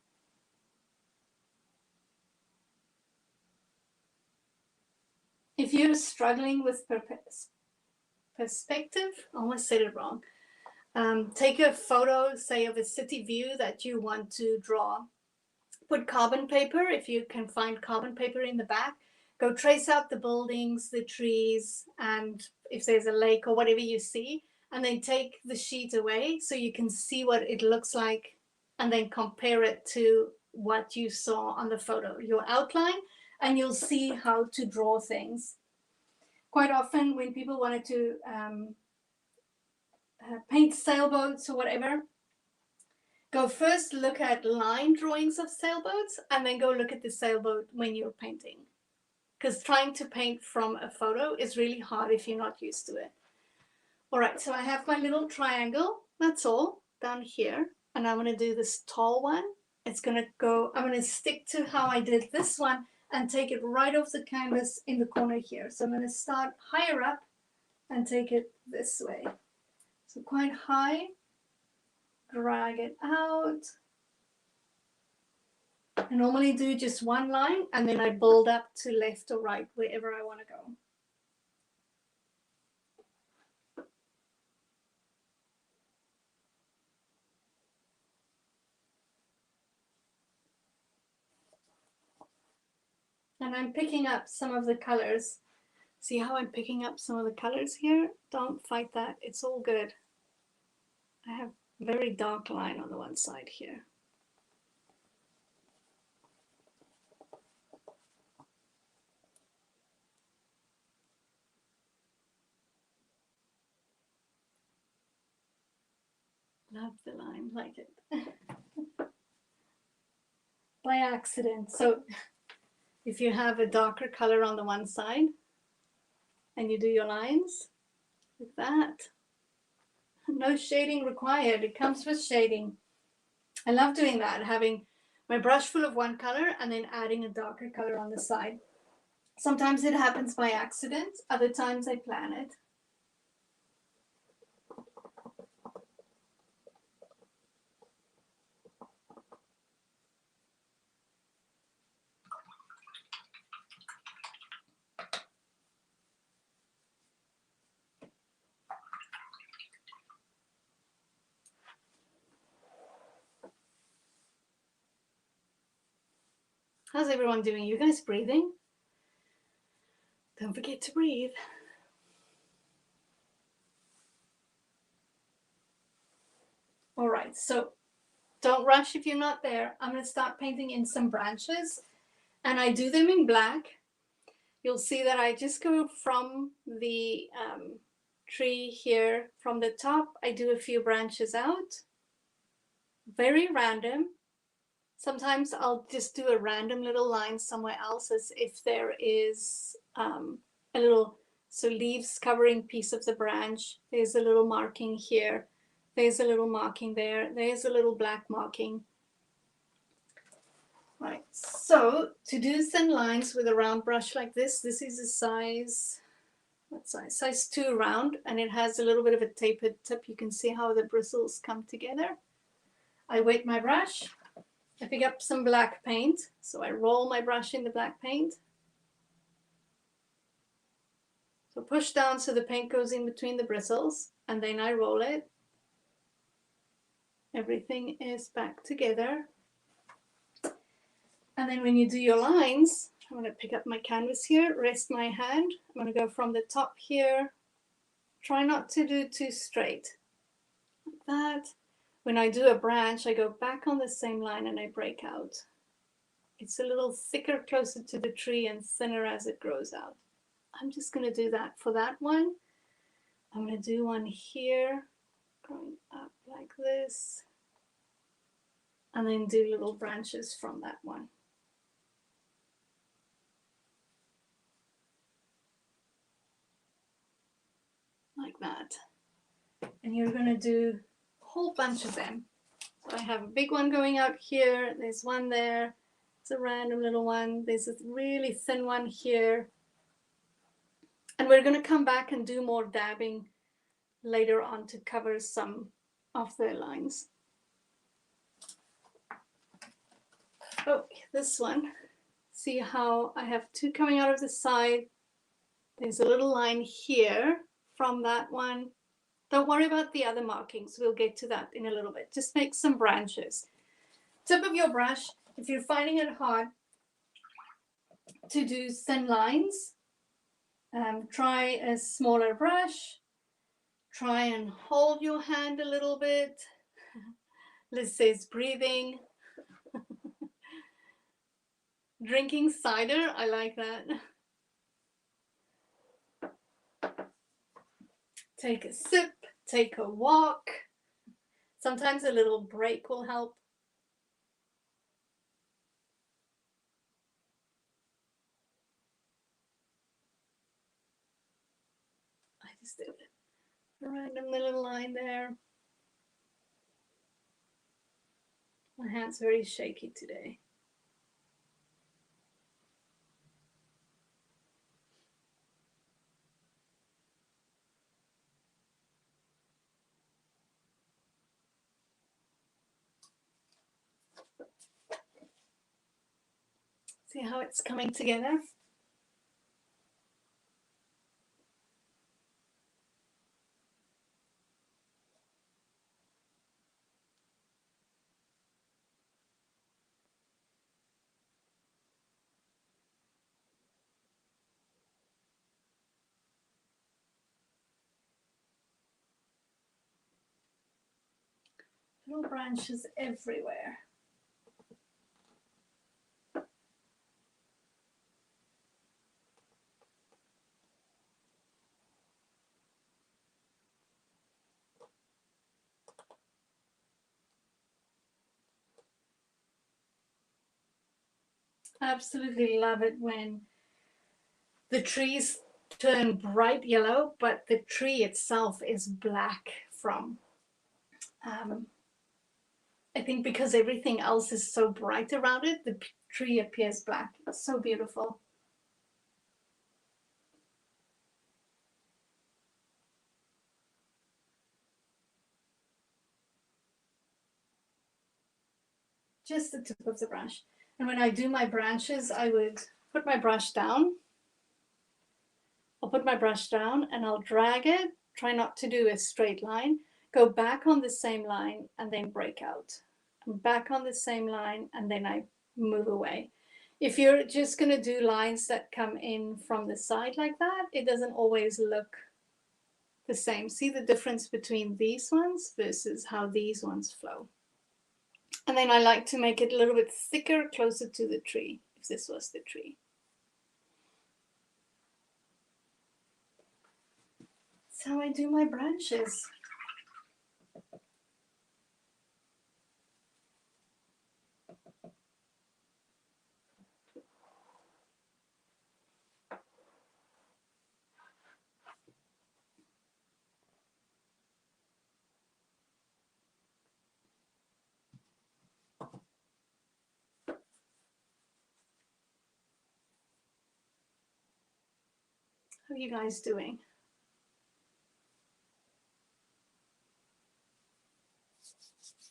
If you're struggling with perspective, I almost said it wrong. Take a photo, say, of a city view that you want to draw. Put carbon paper, if you can find carbon paper in the back. Go trace out the buildings, the trees, and if there's a lake or whatever you see, and then take the sheet away so you can see what it looks like, and then compare it to what you saw on the photo, your outline, and you'll see how to draw things. Quite often when people wanted to paint sailboats or whatever, go first look at line drawings of sailboats and then go look at the sailboat when you're painting. Because trying to paint from a photo is really hard if you're not used to it. All right, so I have my little triangle, that's all, down here. And I'm gonna do this tall one. It's gonna go, I'm gonna stick to how I did this one and take it right off the canvas in the corner here. So I'm gonna start higher up and take it this way. So quite high, drag it out. I normally do just one line and then I build up to left or right, wherever I want to go. And I'm picking up some of the colors. See how I'm picking up some of the colors here? Don't fight that, it's all good. I have a very dark line on the one side here. Love the line, like it. By accident. So if you have a darker color on the one side and you do your lines like that, no shading required, it comes with shading. I love doing that, having my brush full of one color and then adding a darker color on the side. Sometimes it happens by accident, other times I plan it. How's everyone doing? You guys breathing? Don't forget to breathe. All right, so don't rush if you're not there. I'm going to start painting in some branches, and I do them in black. You'll see that I just go from the tree here, from the top, I do a few branches out. Very random. Sometimes I'll just do a random little line somewhere else, as if there is a little, so leaves covering piece of the branch. There's a little marking here. There's a little marking there. There's a little black marking. Right, so to do thin lines with a round brush like this is a size, what size? Size 2 round, and it has a little bit of a tapered tip. You can see how the bristles come together. I wet my brush. I pick up some black paint, so I roll my brush in the black paint. So push down so the paint goes in between the bristles, and then I roll it. Everything is back together. And then when you do your lines, I'm going to pick up my canvas here, rest my hand. I'm going to go from the top here. Try not to do too straight, like that. When I do a branch, I go back on the same line and I break out. It's a little thicker closer to the tree and thinner as it grows out. I'm just going to do that for that one. I'm going to do one here, going up like this, and then do little branches from that one. Like that. And you're going to do a whole bunch of them. So I have a big one going out here, there's one there, It's a random little one. There's a really thin one here. And we're going to come back and do more dabbing later on to cover some of the lines. Oh, this one. See how I have two coming out of the side. There's a little line here from that one. Don't worry about the other markings. We'll get to that in a little bit. Just make some branches. Tip of your brush, if you're finding it hard to do thin lines, try a smaller brush. Try and hold your hand a little bit. Liz says breathing. Drinking cider, I like that. Take a sip, take a walk. Sometimes a little break will help. I just did a random little line there. My hand's very shaky today. See how it's coming together? Little branches everywhere. I absolutely love it when the trees turn bright yellow, but the tree itself is black from, I think because everything else is so bright around it, the tree appears black. It's so beautiful. Just the tip of the brush. And when I do my branches, I would put my brush down. I'll put my brush down and I'll drag it, try not to do a straight line, go back on the same line and then break out. I'm back on the same line and then I move away. If you're just going to do lines that come in from the side like that, it doesn't always look the same. See the difference between these ones versus how these ones flow. And then I like to make it a little bit thicker, closer to the tree, if this was the tree. That's how I do my branches. How are you guys doing?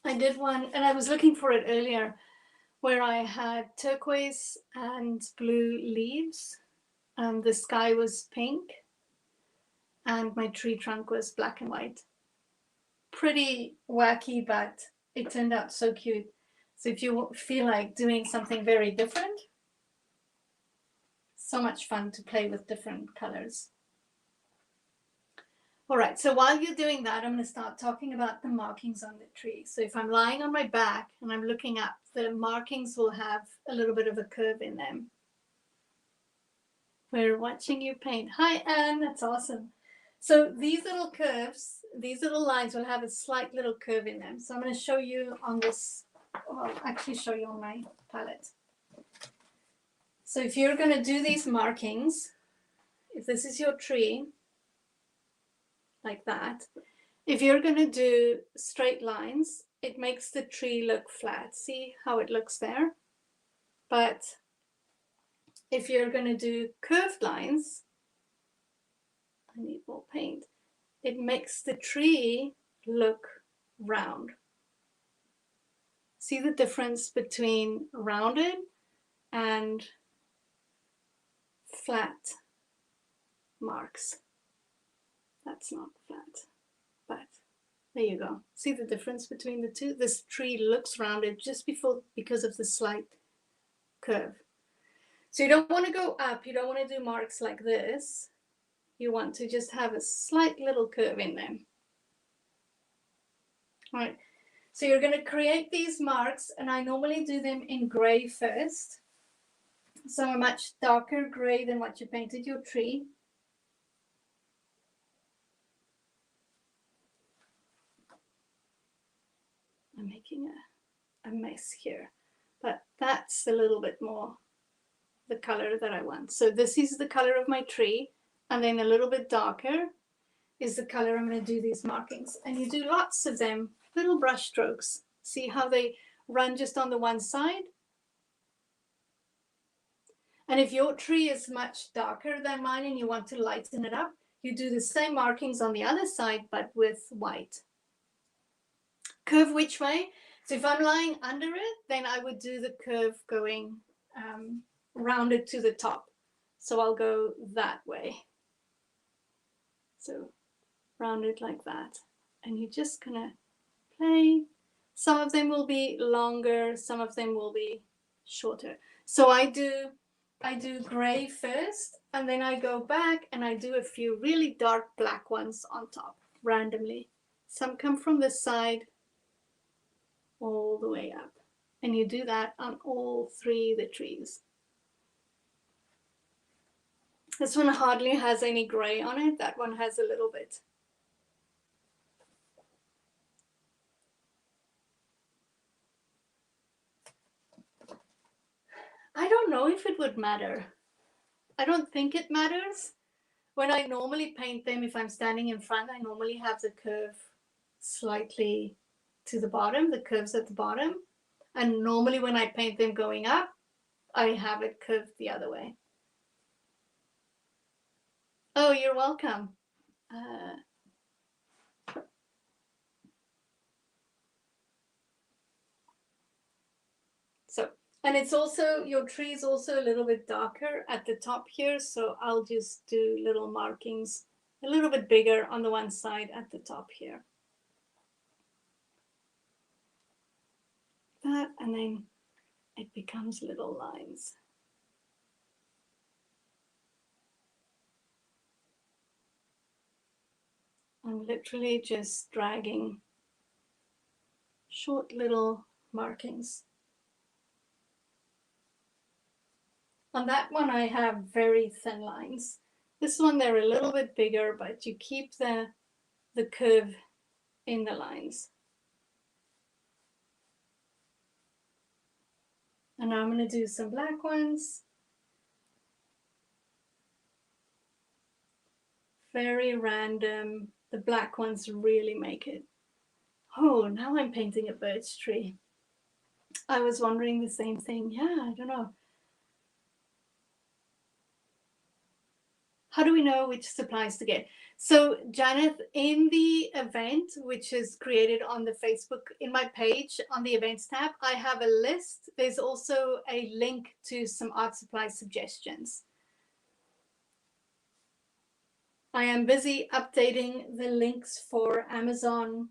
I did one, and I was looking for it earlier, where I had turquoise and blue leaves, and the sky was pink, and my tree trunk was black and white. Pretty wacky, but it turned out so cute. So if you feel like doing something very different, so much fun to play with different colors. All right, so while you're doing that, I'm going to start talking about the markings on the tree. So if I'm lying on my back and I'm looking up, the markings will have a little bit of a curve in them. We're watching you paint. Hi, Anne, that's awesome. So these little curves, these little lines will have a slight little curve in them. So I'm going to show you on this, well, actually show you on my palette. So if you're going to do these markings, if this is your tree, like that, if you're going to do straight lines, it makes the tree look flat. See how it looks there? But if you're going to do curved lines, I need more paint. It makes the tree look round. See the difference between rounded and flat marks. That's not flat, but there you go. See the difference between the two? This tree looks rounded just because of the slight curve. So you don't want to go up. You don't want to do marks like this. You want to just have a slight little curve in there. All right. So you're going to create these marks, and I normally do them in gray first. So a much darker gray than what you painted your tree. I'm making a mess here, but that's a little bit more the color that I want. So this is the color of my tree, and then a little bit darker is the color I'm going to do these markings. And you do lots of them, little brush strokes. See how they run just on the one side? And if your tree is much darker than mine and you want to lighten it up, you do the same markings on the other side, but with white. Curve which way? So if I'm lying under it, then I would do the curve going rounded to the top. So I'll go that way. So rounded like that. And you're just gonna play. Some of them will be longer, some of them will be shorter. So I do gray first, and then I go back and I do a few really dark black ones on top randomly. Some come from the side all the way up. And you do that on all three of the trees. This one hardly has any gray on it. That one has a little bit. I don't know if it would matter. I don't think it matters. When I normally paint them, if I'm standing in front, I normally have the curve slightly to the bottom, the curves at the bottom. And normally when I paint them going up, I have it curved the other way. Oh, you're welcome. And it's also, your tree is also a little bit darker at the top here. So I'll just do little markings a little bit bigger on the one side at the top here. That, and then it becomes little lines. I'm literally just dragging short little markings. On that one, I have very thin lines. This one, they're a little bit bigger, but you keep the curve in the lines. And now I'm going to do some black ones. Very random. The black ones really make it. Oh, now I'm painting a birch tree. I was wondering the same thing. Yeah, I don't know. How do we know which supplies to get? So Janet, in the event, which is created on the Facebook, in my page on the events tab, I have a list. There's also a link to some art supply suggestions. I am busy updating the links for Amazon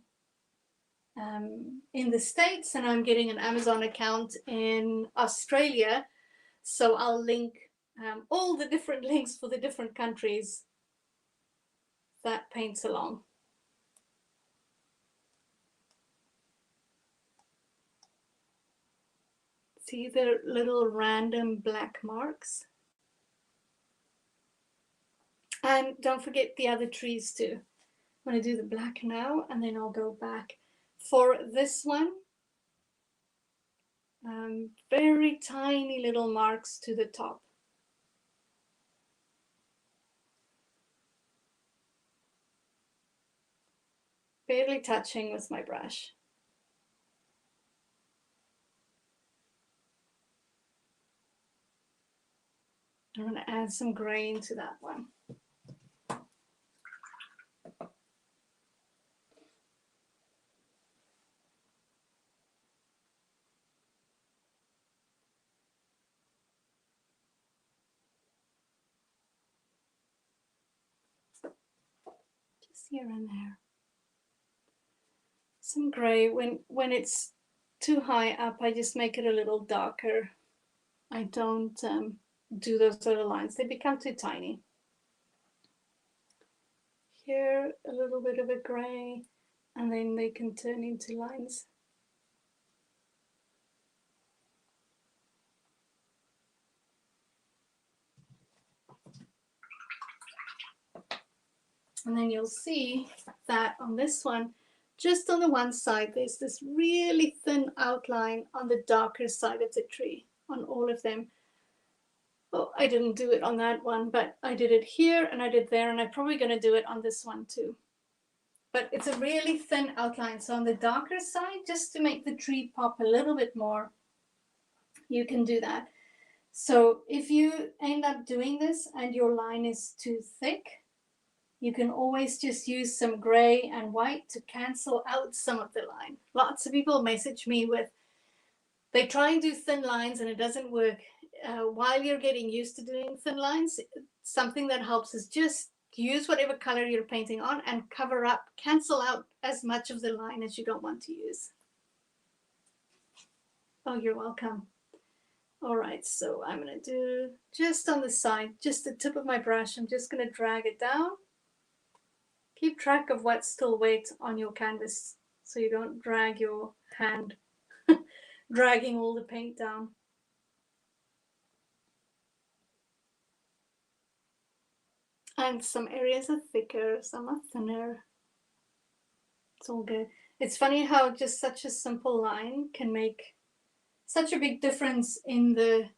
in the States, and I'm getting an Amazon account in Australia. So I'll link all the different links for the different countries that paints along. See the little random black marks? And don't forget the other trees too. I'm going to do the black now, and then I'll go back for this one. Very tiny little marks to the top. Barely touching with my brush. I'm going to add some gray into that one. Just here and there. Some gray. When it's too high up, I just make it a little darker. I don't do those little lines. They become too tiny. Here, a little bit of a gray, and then they can turn into lines. And then you'll see that on this one, just on the one side, there's this really thin outline on the darker side of the tree on all of them. Oh, I didn't do it on that one, but I did it here and I did there, and I'm probably going to do it on this one too. But it's a really thin outline. So on the darker side, just to make the tree pop a little bit more, you can do that. So if you end up doing this and your line is too thick, you can always just use some gray and white to cancel out some of the line. Lots of people message me with, they try and do thin lines and it doesn't work. While you're getting used to doing thin lines, something that helps is just use whatever color you're painting on and cover up, cancel out as much of the line as you don't want to use. Oh, you're welcome. All right, so I'm going to do just on the side, just the tip of my brush. I'm just going to drag it down. Keep track of what's still wet on your canvas so you don't drag your hand, dragging all the paint down. And some areas are thicker, some are thinner. It's all good. It's funny how just such a simple line can make such a big difference in the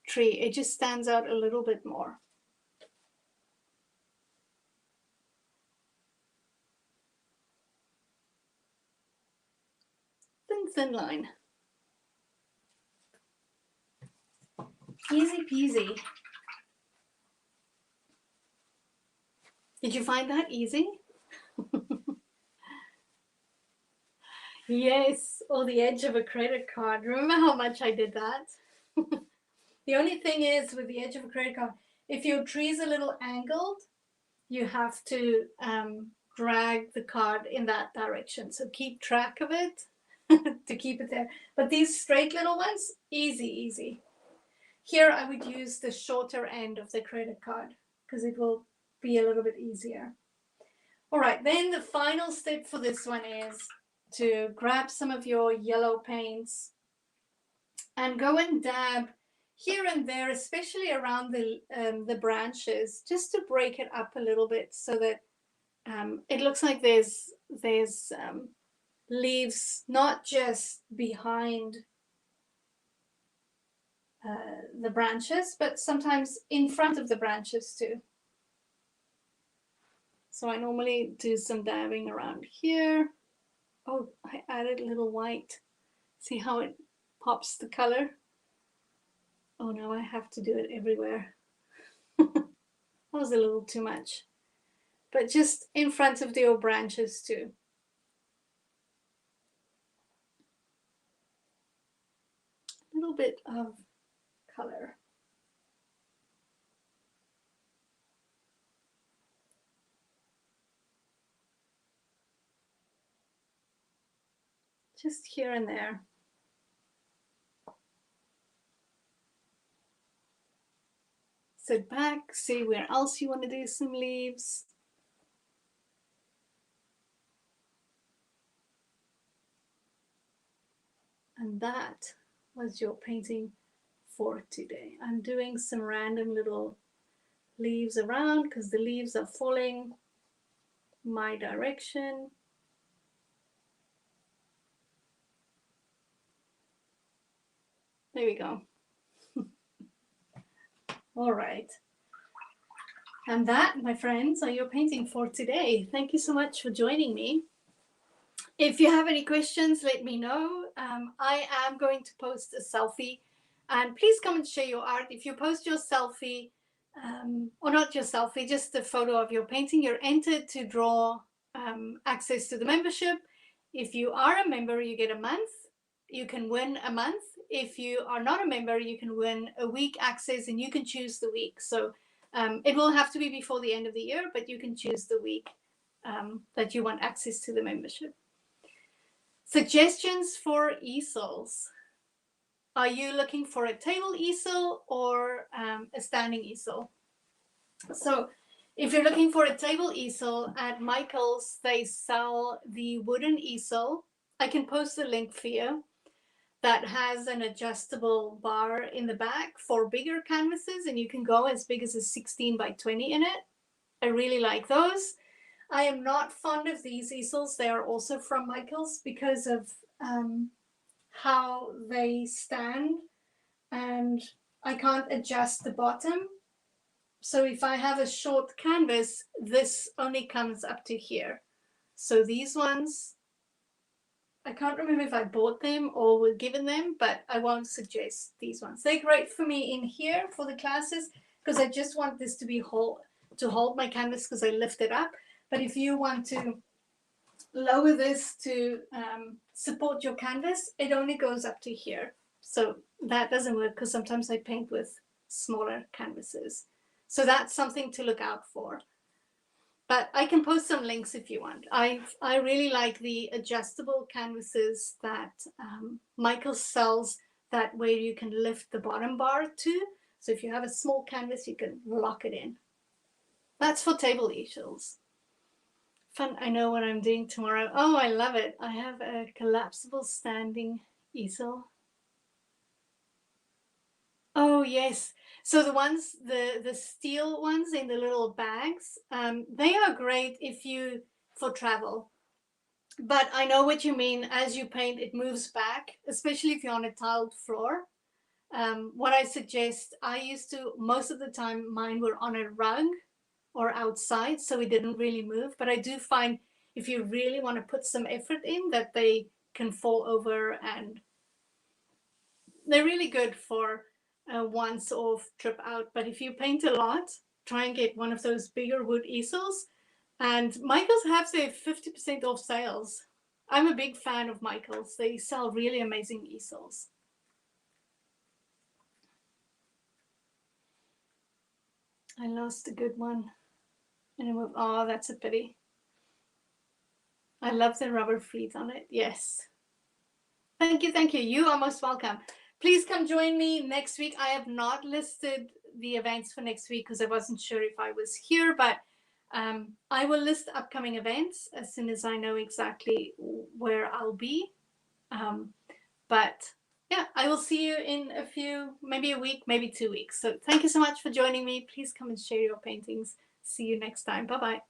tree. It just stands out a little bit more. Thin line. Easy peasy. Did you find that easy? Yes, or the edge of a credit card. Remember how much I did that? The only thing is with the edge of a credit card, if your tree is a little angled, you have to drag the card in that direction. So keep track of it to keep it there. But these straight little ones, easy, easy. Here I would use the shorter end of the credit card because it will be a little bit easier. All right, then the final step for this one is to grab some of your yellow paints and go and dab here and there, especially around the branches, just to break it up a little bit so that it looks like there's leaves not just behind the branches, but sometimes in front of the branches too. So I normally do some dabbing around here. Oh, I added a little white. See how it pops the color? Oh no, I have to do it everywhere. That was a little too much. But just in front of the branches too. A little bit of color. Just here and there. Sit back, see where else you want to do some leaves. And that was your painting for today. I'm doing some random little leaves around because the leaves are falling my direction. There we go. All right. And that, my friends, are your painting for today. Thank you so much for joining me. If you have any questions, let me know. I am going to post a selfie, and please come and share your art. If you post your selfie, or not your selfie, just a photo of your painting. You're entered to draw access to the membership. If you are a member, you get a month. You can win a month. If you are not a member, you can win a week access, and you can choose the week. So it will have to be before the end of the year, but you can choose the week that you want access to the membership. Suggestions for easels. Are you looking for a table easel or a standing easel? So if you're looking for a table easel, at Michael's, they sell the wooden easel. I can post the link for you. That has an adjustable bar in the back for bigger canvases, and you can go as big as a 16 by 20 in it. I really like those. I am not fond of these easels. They are also from Michael's because of how they stand, and I can't adjust the bottom. So if I have a short canvas, this only comes up to here. So these ones, I can't remember if I bought them or were given them, but I won't suggest these ones. They're great for me in here for the classes because I just want this to be to hold my canvas because I lift it up. But if you want to lower this to support your canvas, it only goes up to here. So that doesn't work because sometimes I paint with smaller canvases. So that's something to look out for. But I can post some links if you want. I really like the adjustable canvases that Michael sells, that where you can lift the bottom bar to. So if you have a small canvas, you can lock it in. That's for table easels. Fun, I know what I'm doing tomorrow. Oh, I love it. I have a collapsible standing easel. Oh, yes. So the ones, the steel ones in the little bags, they are great if you, for travel. But I know what you mean. As you paint, it moves back, especially if you're on a tiled floor. What I suggest, I used to, most of the time, mine were on a rug or outside, so it didn't really move. But I do find if you really want to put some effort in, that they can fall over, and they're really good for a once-off trip out. But if you paint a lot, try and get one of those bigger wood easels. And Michael's have their 50% off sales. I'm a big fan of Michael's. They sell really amazing easels. I lost a good one. And oh, that's a pity. I love the rubber fleece on it. Yes. Thank you. Thank you. You are most welcome. Please come join me next week. I have not listed the events for next week because I wasn't sure if I was here, but I will list upcoming events as soon as I know exactly where I'll be. But yeah, I will see you in a few, maybe a week, maybe 2 weeks. So thank you so much for joining me. Please come and share your paintings. See you next time. Bye-bye.